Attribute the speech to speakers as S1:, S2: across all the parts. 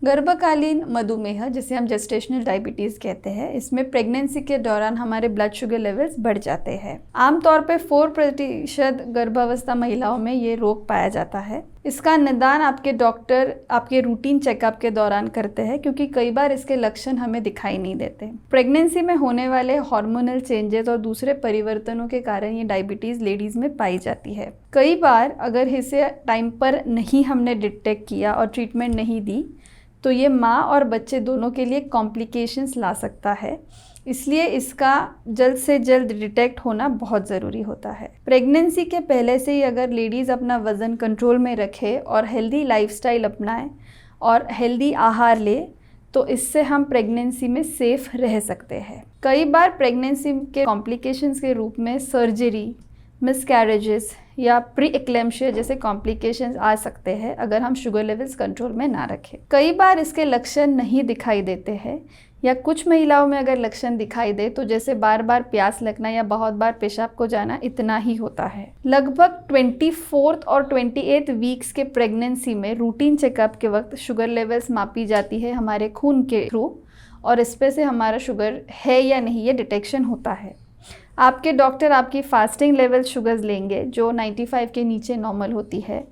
S1: गर्भकालीन मधुमेह, जिसे हम जेस्टेशनल डायबिटीज़ कहते हैं, इसमें प्रेगनेंसी के दौरान हमारे ब्लड शुगर लेवल्स बढ़ जाते हैं। आमतौर पे 4% गर्भावस्था महिलाओं में ये रोग पाया जाता है। इसका निदान आपके डॉक्टर आपके रूटीन चेकअप के दौरान करते हैं, क्योंकि कई बार इसके लक्षण हमें दिखाई नहीं देते। प्रेगनेंसी में होने वाले हार्मोनल चेंजेस और दूसरे परिवर्तनों के कारण ये डायबिटीज़ लेडीज़ में पाई जाती है। कई बार अगर इसे टाइम पर नहीं हमने डिटेक्ट किया और ट्रीटमेंट नहीं दी तो ये माँ और बच्चे दोनों के लिए कॉम्प्लिकेशंस ला सकता है। इसलिए इसका जल्द से जल्द डिटेक्ट होना बहुत ज़रूरी होता है। प्रेगनेंसी के पहले से ही अगर लेडीज़ अपना वज़न कंट्रोल में रखे और हेल्दी लाइफस्टाइल अपनाएं और हेल्दी आहार ले, तो इससे हम प्रेगनेंसी में सेफ रह सकते हैं। कई बार प्रेगनेंसी के कॉम्प्लिकेशंस के रूप में सर्जरी, मिसकैरेजेस या प्री एक्लेम्शिया जैसे कॉम्प्लिकेशंस आ सकते हैं अगर हम शुगर लेवल्स कंट्रोल में ना रखें। कई बार इसके लक्षण नहीं दिखाई देते हैं, या कुछ महिलाओं में अगर लक्षण दिखाई दे तो जैसे बार बार प्यास लगना या बहुत बार पेशाब को जाना, इतना ही होता है। लगभग 24th और 28th वीक्स के प्रेगनेंसी में रूटीन चेकअप के वक्त शुगर लेवल्स मापी जाती है हमारे खून के थ्रू, और इस पे से हमारा शुगर है या नहीं ये डिटेक्शन होता है। आपके डॉक्टर आपकी फास्टिंग लेवल शुगर्स लेंगे जो 95 के नीचे नॉर्मल होती है,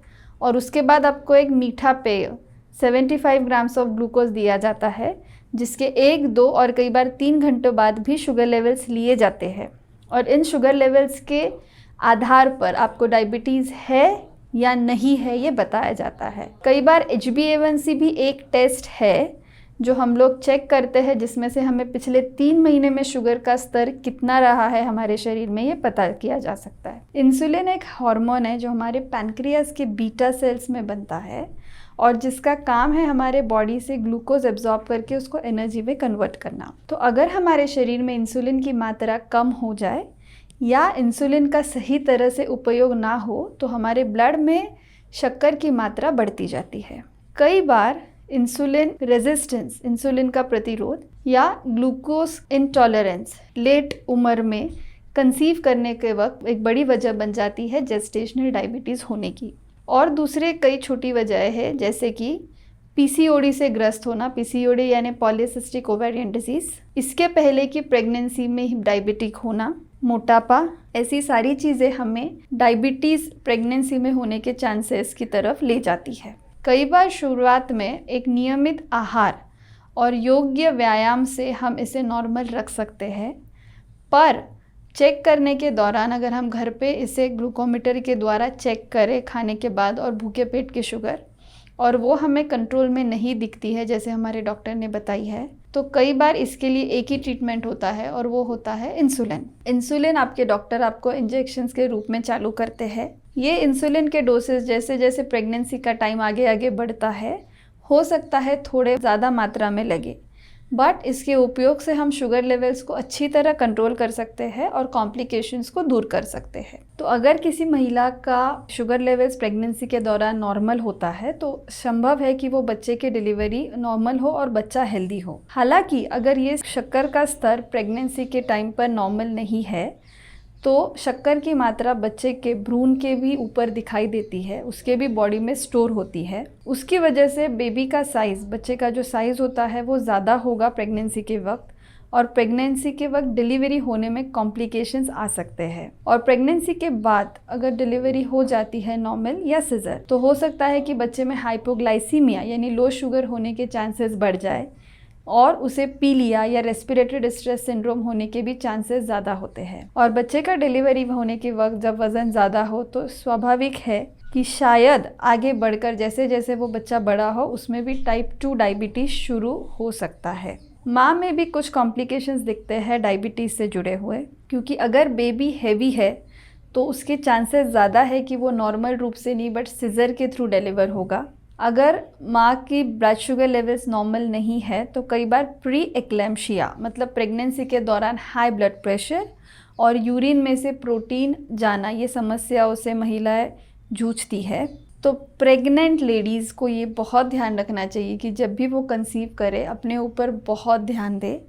S1: और उसके बाद आपको एक मीठा पेय 75 ग्राम्स ऑफ ग्लूकोज दिया जाता है, जिसके 1, 2 और कई बार 3 घंटों बाद भी शुगर लेवल्स लिए जाते हैं, और इन शुगर लेवल्स के आधार पर आपको डायबिटीज़ है या नहीं है ये बताया जाता है। कई बार HbA1c भी एक टेस्ट है जो हम लोग चेक करते हैं, जिसमें से हमें पिछले 3 महीने में शुगर का स्तर कितना रहा है हमारे शरीर में ये पता किया जा सकता है। इंसुलिन एक हार्मोन है जो हमारे पैनक्रियास के बीटा सेल्स में बनता है, और जिसका काम है हमारे बॉडी से ग्लूकोज एब्जॉर्ब करके उसको एनर्जी में कन्वर्ट करना। तो अगर हमारे शरीर में इंसुलिन की मात्रा कम हो जाए या इंसुलिन का सही तरह से उपयोग ना हो तो हमारे ब्लड में शक्कर की मात्रा बढ़ती जाती है। कई बार इंसुलिन रेजिस्टेंस, इंसुलिन का प्रतिरोध, या ग्लूकोज इंटॉलरेंस लेट उम्र में कंसीव करने के वक्त एक बड़ी वजह बन जाती है जेस्टेशनल डायबिटीज़ होने की। और दूसरे कई छोटी वजह है, जैसे कि PCOD से ग्रस्त होना, PCOD यानी पॉलीसिस्टिक ओवेरियन डिजीज़, इसके पहले की प्रेगनेंसी में डायबिटिक होना, मोटापा, ऐसी सारी चीज़ें हमें डायबिटीज़ प्रेगनेंसी में होने के चांसेस की तरफ ले जाती है। कई बार शुरुआत में एक नियमित आहार और योग्य व्यायाम से हम इसे नॉर्मल रख सकते हैं, पर चेक करने के दौरान अगर हम घर पे इसे ग्लूकोमीटर के द्वारा चेक करें खाने के बाद और भूखे पेट की शुगर, और वो हमें कंट्रोल में नहीं दिखती है जैसे हमारे डॉक्टर ने बताई है, तो कई बार इसके लिए एक ही ट्रीटमेंट होता है और वो होता है इंसुलिन। इंसुलिन आपके डॉक्टर आपको इंजेक्शंस के रूप में चालू करते हैं। ये इंसुलिन के डोसेज जैसे जैसे प्रेगनेंसी का टाइम आगे आगे बढ़ता है, हो सकता है थोड़े ज़्यादा मात्रा में लगे, बट इसके उपयोग से हम शुगर लेवल्स को अच्छी तरह कंट्रोल कर सकते हैं और कॉम्प्लिकेशंस को दूर कर सकते हैं। तो अगर किसी महिला का शुगर लेवल्स प्रेगनेंसी के दौरान नॉर्मल होता है तो संभव है कि वो बच्चे की डिलीवरी नॉर्मल हो और बच्चा हेल्दी हो। हालांकि अगर ये शक्कर का स्तर प्रेगनेंसी के टाइम पर नॉर्मल नहीं है तो शक्कर की मात्रा बच्चे के भ्रूण के भी ऊपर दिखाई देती है, उसके भी बॉडी में स्टोर होती है। उसकी वजह से बेबी का साइज़, बच्चे का जो साइज़ होता है वो ज़्यादा होगा प्रेगनेंसी के वक्त, और प्रेगनेंसी के वक्त डिलीवरी होने में कॉम्प्लिकेशंस आ सकते हैं। और प्रेगनेंसी के बाद अगर डिलीवरी हो जाती है नॉर्मल या सिजर, तो हो सकता है कि बच्चे में हाइपोग्लाइसीमिया यानी लो शुगर होने के चांसेस बढ़ जाए, और उसे पीलिया या रेस्पिरेटरी डिस्ट्रेस सिंड्रोम होने के भी चांसेस ज़्यादा होते हैं। और बच्चे का डिलीवरी होने के वक्त जब वज़न ज़्यादा हो तो स्वाभाविक है कि शायद आगे बढ़कर जैसे जैसे वो बच्चा बड़ा हो उसमें भी टाइप 2 डायबिटीज़ शुरू हो सकता है। माँ में भी कुछ कॉम्प्लिकेशंस दिखते हैं डायबिटीज़ से जुड़े हुए, क्योंकि अगर बेबी हैवी है तो उसके चांसेस ज़्यादा है कि वो नॉर्मल रूप से नहीं बट सिजर के थ्रू डिलीवर होगा। अगर माँ की ब्लड शुगर लेवल्स नॉर्मल नहीं है तो कई बार प्री एक्लेम्शिया मतलब प्रेगनेंसी के दौरान हाई ब्लड प्रेशर और यूरिन में से प्रोटीन जाना, ये समस्याओं से महिलाएं जूझती है। तो प्रेग्नेंट लेडीज़ को ये बहुत ध्यान रखना चाहिए कि जब भी वो कंसीव करे अपने ऊपर बहुत ध्यान दे,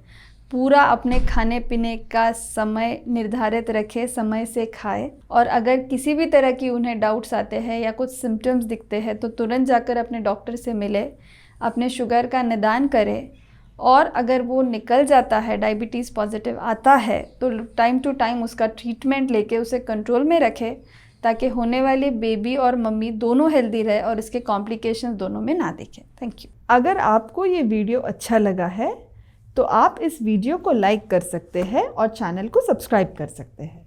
S1: पूरा अपने खाने पीने का समय निर्धारित रखे, समय से खाए, और अगर किसी भी तरह की उन्हें डाउट्स आते हैं या कुछ सिम्टम्स दिखते हैं तो तुरंत जाकर अपने डॉक्टर से मिले, अपने शुगर का निदान करे, और अगर वो निकल जाता है, डायबिटीज़ पॉजिटिव आता है, तो टाइम टू टाइम उसका ट्रीटमेंट लेके उसे कंट्रोल में रखे, ताकि होने वाले बेबी और मम्मी दोनों हेल्दी रहे और इसके कॉम्प्लिकेशंस दोनों में ना दिखे। Thank you.
S2: अगर आपको ये वीडियो अच्छा लगा है तो आप इस वीडियो को लाइक कर सकते हैं और चैनल को सब्सक्राइब कर सकते हैं।